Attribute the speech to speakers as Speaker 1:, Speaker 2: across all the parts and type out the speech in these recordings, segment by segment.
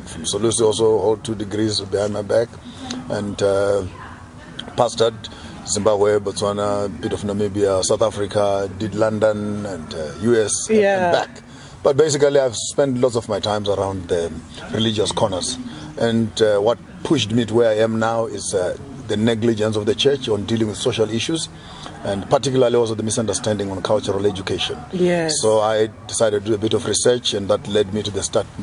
Speaker 1: from Solusi, also hold 2 degrees behind my back, and pastored Zimbabwe, Botswana, a bit of Namibia, South Africa, did London and US and back. But basically I've spent lots of my times around the religious corners, and what pushed me to where I am now is the negligence of the church on dealing with social issues, and particularly also the misunderstanding on cultural education.
Speaker 2: Yes.
Speaker 1: So I decided to do a bit of research, and that led me to the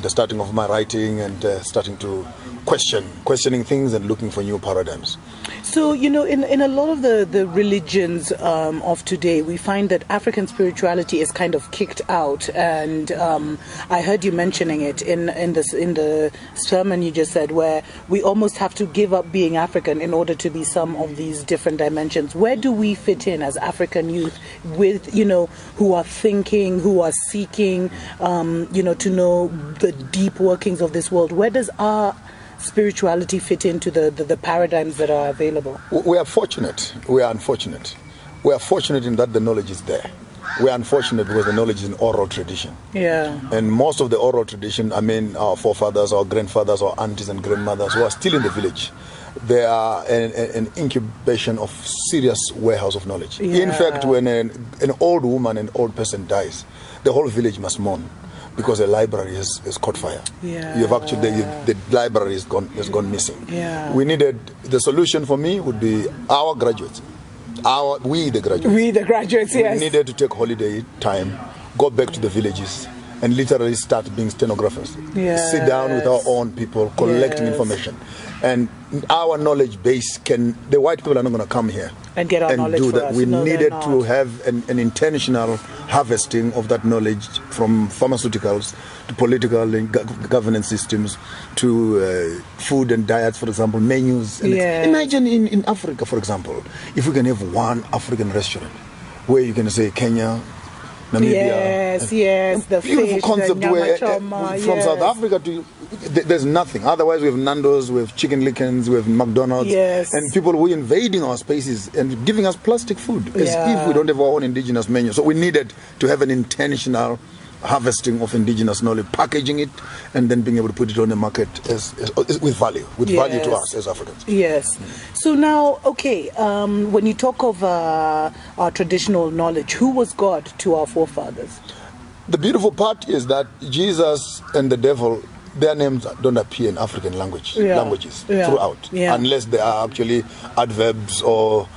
Speaker 1: starting of my writing, and starting to questioning things and looking for new paradigms.
Speaker 2: So, you know, in a lot of the religions of today, we find that African spirituality is kind of kicked out. And I heard you mentioning it in the sermon you just said, where we almost have to give up being African in order to be some of these different dimensions. Where do we fit in as African youth with, you know, who are thinking, who are seeking, you know, to know the deep workings of this world? Where does our spirituality fit into the paradigms that are available?
Speaker 1: We are fortunate. We are unfortunate. We are fortunate in that the knowledge is there. We are unfortunate because the knowledge is in oral tradition.
Speaker 2: Yeah.
Speaker 1: And most of the oral tradition, I mean, our forefathers, our grandfathers, our aunties and grandmothers who are still in the village, they are an incubation of serious warehouse of knowledge.
Speaker 2: Yeah.
Speaker 1: In fact, when an old woman, an old person dies, the whole village must mourn, because the library has caught fire.
Speaker 2: Yeah.
Speaker 1: You've actually the library has gone missing.
Speaker 2: Yeah.
Speaker 1: We needed, the solution for me would be our graduates, we the graduates.
Speaker 2: Yes.
Speaker 1: We needed to take holiday time, go back to the villages, and literally start being stenographers.
Speaker 2: Yes.
Speaker 1: Sit down with our own people, collecting information. And our knowledge base the white people are not going to come here
Speaker 2: and get our knowledge
Speaker 1: do
Speaker 2: for
Speaker 1: that.
Speaker 2: us.
Speaker 1: We
Speaker 2: No,
Speaker 1: needed to have an intentional harvesting of that knowledge, from pharmaceuticals to political and governance systems to food and diets, for example, menus. And
Speaker 2: Yes.
Speaker 1: Imagine in Africa, for example, if we can have one African restaurant where you can say Kenya, Namibia.
Speaker 2: Yes, the
Speaker 1: beautiful
Speaker 2: fish,
Speaker 1: concept
Speaker 2: the
Speaker 1: where
Speaker 2: nyama choma,
Speaker 1: from South Africa to there's nothing. Otherwise, we have Nando's, we have Chicken Lickens, we have McDonald's, and people who are invading our spaces and giving us plastic food as if we don't have our own indigenous menu. So we needed to have an intentional harvesting of indigenous knowledge, packaging it, and then being able to put it on the market as with value value to us as Africans.
Speaker 2: Yes. So now, okay, when you talk of our traditional knowledge, who was God to our forefathers?
Speaker 1: The beautiful part is that Jesus and the devil, their names don't appear in African languages throughout, unless they are actually adverbs or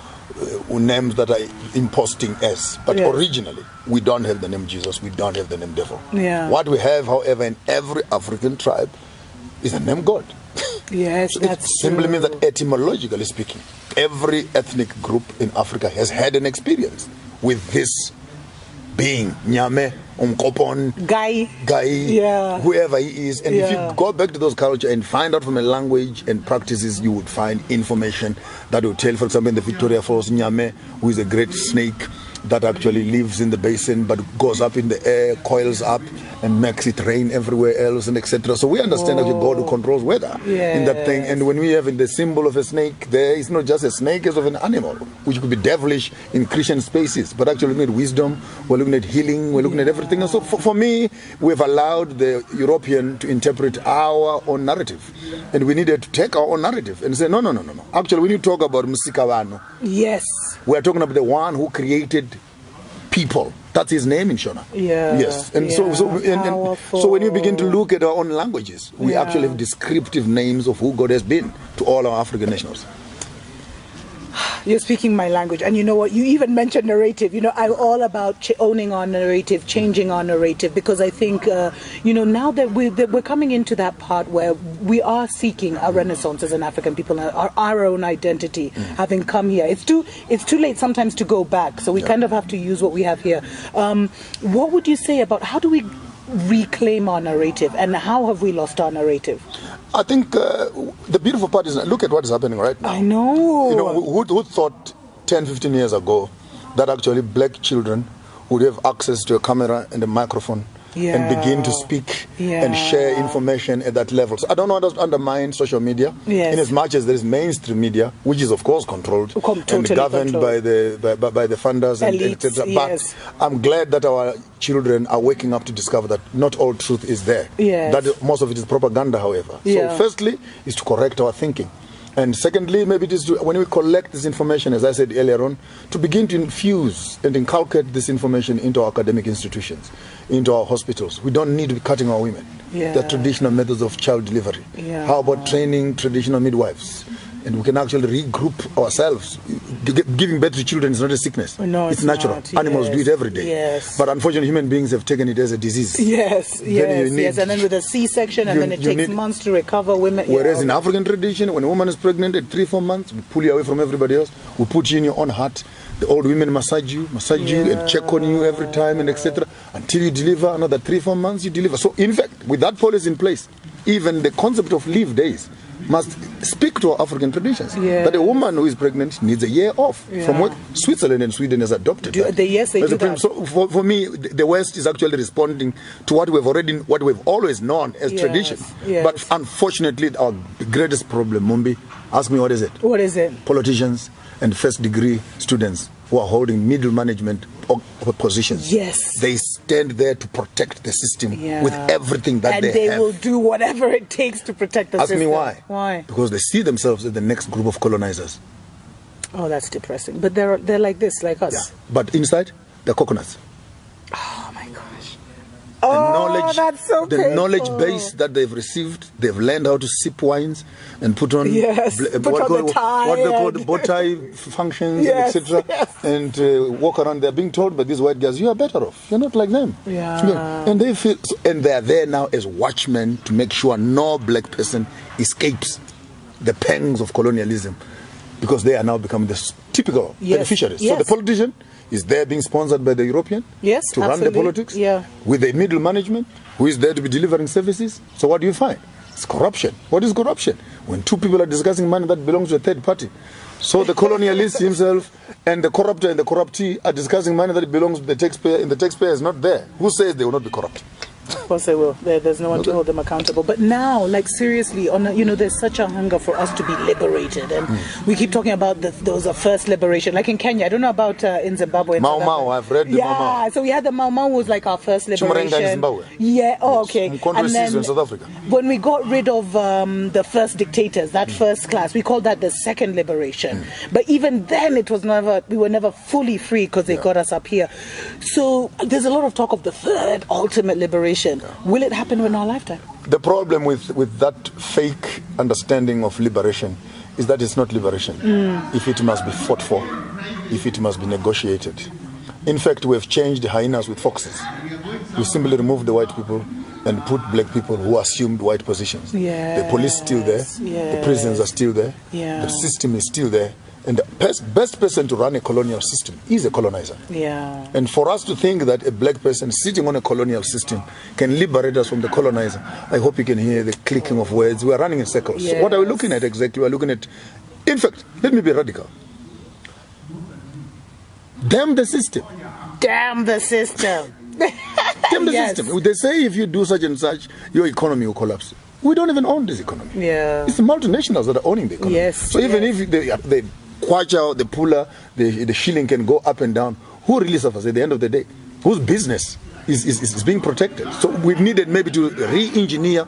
Speaker 1: names that are imposting S. But originally, we don't have the name Jesus, we don't have the name devil. What we have, however, in every African tribe is the name God.
Speaker 2: Yes,
Speaker 1: so
Speaker 2: that's
Speaker 1: it simply means that, etymologically speaking, every ethnic group in Africa has had an experience with this being, Nyame, Umkopon,
Speaker 2: Guy,
Speaker 1: whoever he is. And if you go back to those cultures and find out from a language and practices, you would find information that will tell, for example, in the Victoria Falls, Nyame, who is a great snake that actually lives in the basin but goes up in the air, coils up and makes it rain everywhere else, and etc. So we understand actually God who controls weather in that thing. And when we have in the symbol of a snake, there is not just a snake as of an animal, which could be devilish in Christian spaces, but actually looking at wisdom, we're looking at healing, we're looking at everything. And so for me, we've allowed the European to interpret our own narrative, and we needed to take our own narrative and say no. Actually, when you talk about Musikawano, we're talking about the one who created people. That's his name in Shona. So when you begin to look at our own languages, we actually have descriptive names of who God has been to all our African nationals.
Speaker 2: You're speaking my language. And you know what? You even mentioned narrative. You know, I'm all about owning our narrative, changing our narrative, because I think, you know, now that we're coming into that part where we are seeking a renaissance as an African people, our own identity, having come here. It's too late sometimes to go back. So we kind of have to use what we have here. What would you say about how do we reclaim our narrative, and how have we lost our narrative?
Speaker 1: I think the beautiful part is, look at what is happening right now.
Speaker 2: I know.
Speaker 1: You know, who thought 10, 15 years ago that actually black children would have access to a camera and a microphone and begin to speak and share information at that level. So I don't want to undermine social media in as much as there is mainstream media, which is of course controlled and governed by the funders and etc. But I'm glad that our children are waking up to discover that not all truth is there. That most of it is propaganda, however. So firstly is to correct our thinking. And secondly, maybe it is to, when we collect this information, as I said earlier on, to begin to infuse and inculcate this information into our academic institutions, into our hospitals. We don't need to be cutting our women. The traditional methods of child delivery. How about training traditional midwives? And we can actually regroup ourselves. Giving birth to children is not a sickness. No, it's natural. Not. Animals do it every day. But unfortunately, human beings have taken it as a disease.
Speaker 2: And then with a C-section, and then it takes months to recover women.
Speaker 1: Whereas in African tradition, when a woman is pregnant at 3-4 months, we pull you away from everybody else. We put you in your own hut. The old women massage you and check on you every time and etc. Until you deliver. Another 3-4 months, you deliver. So in fact, with that policy in place, even the concept of leave days must speak to our African traditions. That a woman who is pregnant needs a year off from work. Switzerland and Sweden has adopted that.
Speaker 2: They do that.
Speaker 1: So for me, the West is actually responding to what we've always known as tradition. But unfortunately, our greatest problem, Mumbi, ask me what is it?
Speaker 2: What is it?
Speaker 1: Politicians and first degree students who are holding middle management positions. They stand there to protect the system with everything that they have.
Speaker 2: And they will do whatever it takes to protect the system.
Speaker 1: Ask me why.
Speaker 2: Why?
Speaker 1: Because they see themselves as the next group of colonizers.
Speaker 2: Oh, that's depressing. But they're like this, like us.
Speaker 1: But inside, they're coconuts.
Speaker 2: Oh my gosh.
Speaker 1: That's so
Speaker 2: painful.
Speaker 1: The knowledge base that they've received, they've learned how to sip wines and put on what they call the bow tie functions, etc. And walk around. They're being told by these white guys, you are better off. You're not like them. And they feel, and they are there now as watchmen to make sure no black person escapes the pangs of colonialism, because they are now becoming the typical beneficiaries. So the politician is there being sponsored by the European to run the politics with the middle management who is there to be delivering services. So what do you find? It's corruption. What is corruption? When two people are discussing money that belongs to a third party. So the colonialist himself and the corruptor and the corruptee are discussing money that belongs to the taxpayer, and the taxpayer is not there. Who says they will not be corrupt?
Speaker 2: Of course they will. There's no one to hold them accountable. But now, like seriously, there's such a hunger for us to be liberated, and we keep talking about those are first liberation. Like in Kenya, I don't know about in Zimbabwe.
Speaker 1: Mau Mau, I've read the Mau Mau.
Speaker 2: So we had the Mau Mau was like our first liberation.
Speaker 1: In Zimbabwe.
Speaker 2: Okay.
Speaker 1: And then in South Africa.
Speaker 2: When we got rid of the first dictators, that first class, we called that the second liberation. But even then, we were never fully free because they got us up here. So there's a lot of talk of the third ultimate liberation. Will it happen in our lifetime?
Speaker 1: The problem with that fake understanding of liberation is that it's not liberation. If it must be fought for, if it must be negotiated. In fact, we have changed the hyenas with foxes. We simply removed the white people and put black people who assumed white positions. The police is still there. The prisons are still there. The system is still there. And the best person to run a colonial system is a colonizer. And for us to think that a black person sitting on a colonial system can liberate us from the colonizer, I hope you can hear the clicking of words. We are running in circles. So what are we looking at exactly? We're looking at, in fact, let me be radical. Damn the system.
Speaker 2: Damn the system.
Speaker 1: Damn the system. They say if you do such and such, your economy will collapse. We don't even own this economy. It's the multinationals that are owning the economy. So even if they kwacha, the puller, the shilling can go up and down, who really suffers at the end of the day? Whose business is being protected? So we've needed maybe to re-engineer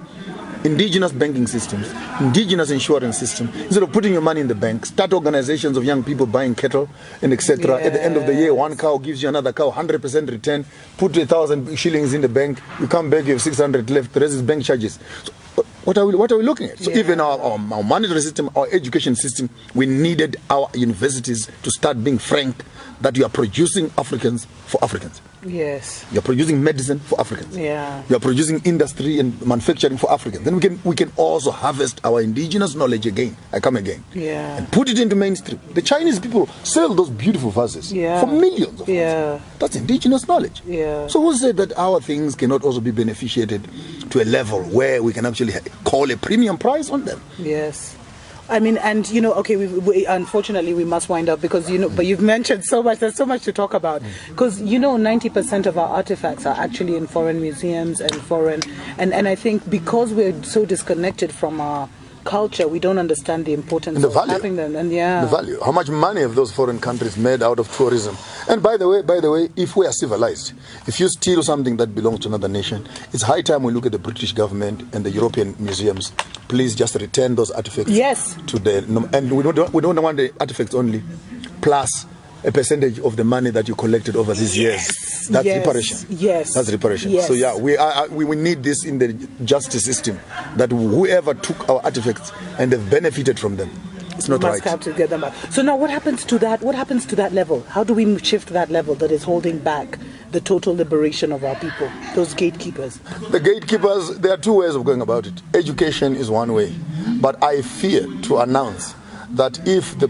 Speaker 1: indigenous banking systems, indigenous insurance system. Instead of putting your money in the bank, start organizations of young people buying cattle and etc. At the end of the year, one cow gives you another cow, 100% return. Put 1,000 shillings in the bank, you come back, you have 600 left, the rest is bank charges. So what are we looking at? So even our monetary system, our education system, we needed our universities to start being frank that you are producing Africans for Africans. You're producing medicine for Africans. You're producing industry and manufacturing for Africans. Then we can also harvest our indigenous knowledge again. And put it into mainstream. The Chinese people sell those beautiful vases for millions of dollars. That's indigenous knowledge. So who said that our things cannot also be beneficiated to a level where we can actually call a premium price on them?
Speaker 2: I mean, and okay, we unfortunately we must wind up because but you've mentioned so much. There's so much to talk about because 90% of our artifacts are actually in foreign museums and and I think because we're so disconnected from our culture, we don't understand the importance
Speaker 1: and the
Speaker 2: of
Speaker 1: value.
Speaker 2: having them. And the
Speaker 1: value, how much money have those foreign countries made out of tourism? And by the way, if we are civilized, if you steal something that belongs to another nation, it's high time we look at the British government and the European museums. Please just return those artifacts.
Speaker 2: Yes.
Speaker 1: To the and we don't want the artifacts only, plus a percentage of the money that you collected over these years. That's reparation.
Speaker 2: Yes.
Speaker 1: That's reparation.
Speaker 2: Yes.
Speaker 1: So yeah, we need this in the justice system, that whoever took our artifacts and they've benefited from them, it's not right.
Speaker 2: Must have to get them back. So now what happens to that? What happens to that level? How do we shift that level that is holding back the total liberation of our people, those gatekeepers?
Speaker 1: The gatekeepers, there are two ways of going about it. Education is one way. But I fear to announce that if the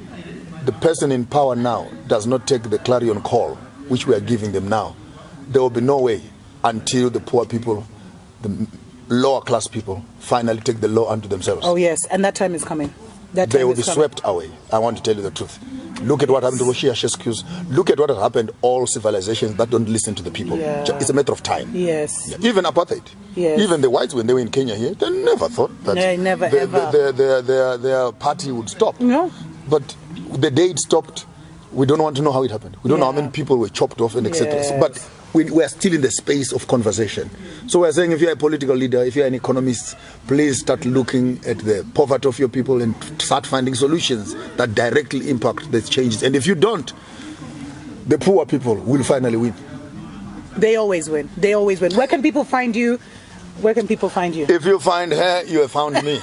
Speaker 1: person in power now does not take the clarion call, which we are giving them now, there will be no way until the poor people, the lower class people, finally take the law unto themselves.
Speaker 2: Oh yes, and that time is coming.
Speaker 1: They will be swept away. I want to tell you the truth. Look at what happened to Roshia Shescu's. Look at what has happened all civilizations that don't listen to the people.
Speaker 2: Yeah.
Speaker 1: It's a matter of time.
Speaker 2: Yes.
Speaker 1: Yeah. Even apartheid.
Speaker 2: Yes.
Speaker 1: Even the whites, when they were in Kenya here, they never thought that their party would stop.
Speaker 2: No.
Speaker 1: But the day it stopped, we don't want to know how it happened. We don't know how many people were chopped off and etc.
Speaker 2: Yes.
Speaker 1: But we are still in the space of conversation. So we're saying, if you're a political leader, if you're an economist, please start looking at the poverty of your people and start finding solutions that directly impact the changes. And if you don't, the poor people will finally win.
Speaker 2: They always win. They always win. Where can people find you? Where can people find you?
Speaker 1: If you find her, you have found me.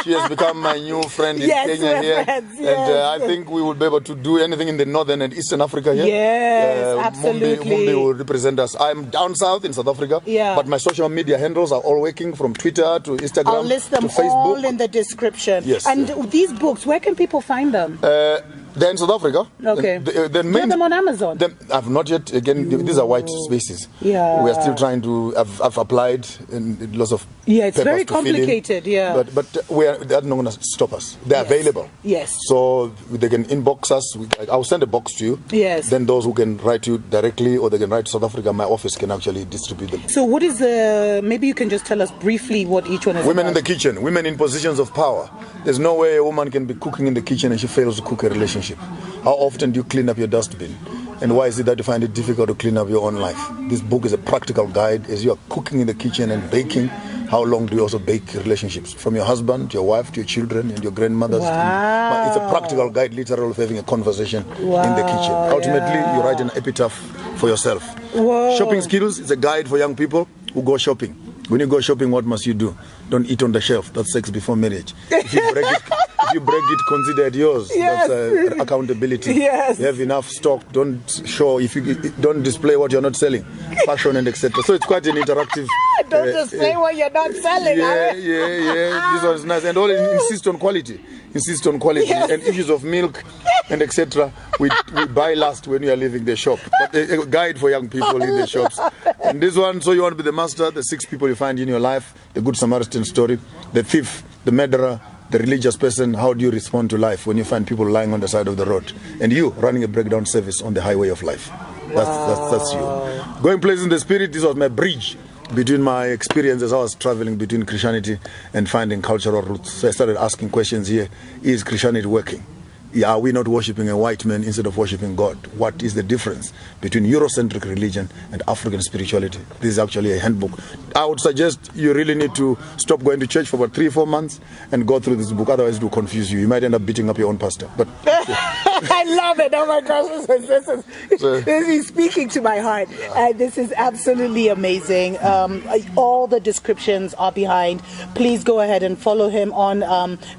Speaker 1: She has become my new friend in Kenya here.
Speaker 2: Friends,
Speaker 1: And I think we will be able to do anything in the northern and eastern Africa here.
Speaker 2: Yes, absolutely.
Speaker 1: Mumbi will represent us. I'm down south in South Africa.
Speaker 2: Yeah.
Speaker 1: But my social media handles are all working, from Twitter to Instagram
Speaker 2: I'll list them
Speaker 1: to Facebook.
Speaker 2: all in the description.
Speaker 1: Yes.
Speaker 2: And these books, where can people find them?
Speaker 1: They're in South Africa.
Speaker 2: Okay.
Speaker 1: Get
Speaker 2: them on Amazon.
Speaker 1: I've not yet. Again, these are white spaces.
Speaker 2: Yeah.
Speaker 1: We are still trying to. I've applied and lots of.
Speaker 2: Yeah, it's very
Speaker 1: papers to fill in.
Speaker 2: complicated. Yeah.
Speaker 1: But they're not going to stop us. They're available.
Speaker 2: Yes.
Speaker 1: So they can inbox us. I'll send a box to you.
Speaker 2: Yes.
Speaker 1: Then those who can write you directly, or they can write to South Africa, my office can actually distribute them.
Speaker 2: So what is maybe you can just tell us briefly what each one is
Speaker 1: Women
Speaker 2: about.
Speaker 1: in the kitchen, women in positions of power. There's no way a woman can be cooking in the kitchen and she fails to cook a relationship. How often do you clean up your dustbin? And why is it that you find it difficult to clean up your own life? This book is a practical guide. As you are cooking in the kitchen and baking, how long do you also bake relationships? From your husband to your wife to your children and your grandmothers.
Speaker 2: Wow.
Speaker 1: But it's a practical guide, literal, of having a conversation in the kitchen. Ultimately, you write an epitaph for yourself.
Speaker 2: Whoa.
Speaker 1: Shopping skills is a guide for young people who go shopping. When you go shopping, what must you do? Don't eat on the shelf. That's sex before marriage. If you break it, consider it yours.
Speaker 2: Yes.
Speaker 1: That's accountability.
Speaker 2: Yes.
Speaker 1: You have enough stock. Don't show. Don't display what you're not selling, fashion and etc. So it's quite an interactive.
Speaker 2: Don't display what you're not selling.
Speaker 1: Yeah. This one is nice, and always insist on quality.
Speaker 2: Yes.
Speaker 1: And issues of milk and etc. We buy last when we are leaving the shop. But a guide for young people in the shops. And this one, so you want to be the master, the 6 people you find in your life, the Good Samaritan story, the thief, the murderer, the religious person. How do you respond to life when you find people lying on the side of the road, and you running a breakdown service on the highway of life? That's you. Going places in the spirit. This was my bridge between my experience as I was traveling between Christianity and finding cultural roots. So I started asking questions here. Is Christianity working? Are we not worshipping a white man instead of worshipping God? What is the difference between Eurocentric religion and African spirituality? This is actually a handbook. I would suggest you really need to stop going to church for about 3-4 months and go through this book. Otherwise, it will confuse you. You might end up beating up your own pastor. But
Speaker 2: I love it. Oh my gosh, this is speaking to my heart. This is absolutely amazing. All the descriptions are behind. Please go ahead and follow him on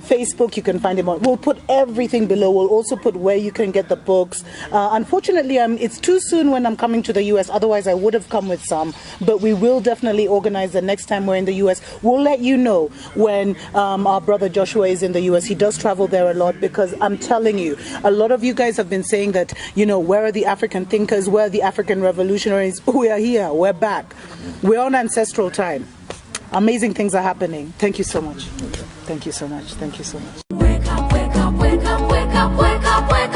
Speaker 2: Facebook. You can find him on. We'll put everything below. We'll also put where you can get the books. Unfortunately, it's too soon when I'm coming to the US. Otherwise, I would have come with some. But we will definitely organize the next time we're in the US. We'll let you know when our brother Joshua is in the US. He does travel there a lot, because I'm telling you, a lot of you guys have been saying that, where are the African thinkers? Where are the African revolutionaries? We are here. We're back. We're on ancestral time. Amazing things are happening. Thank you so much. Thank you so much. Thank you so much.
Speaker 3: up, wake up, wake up.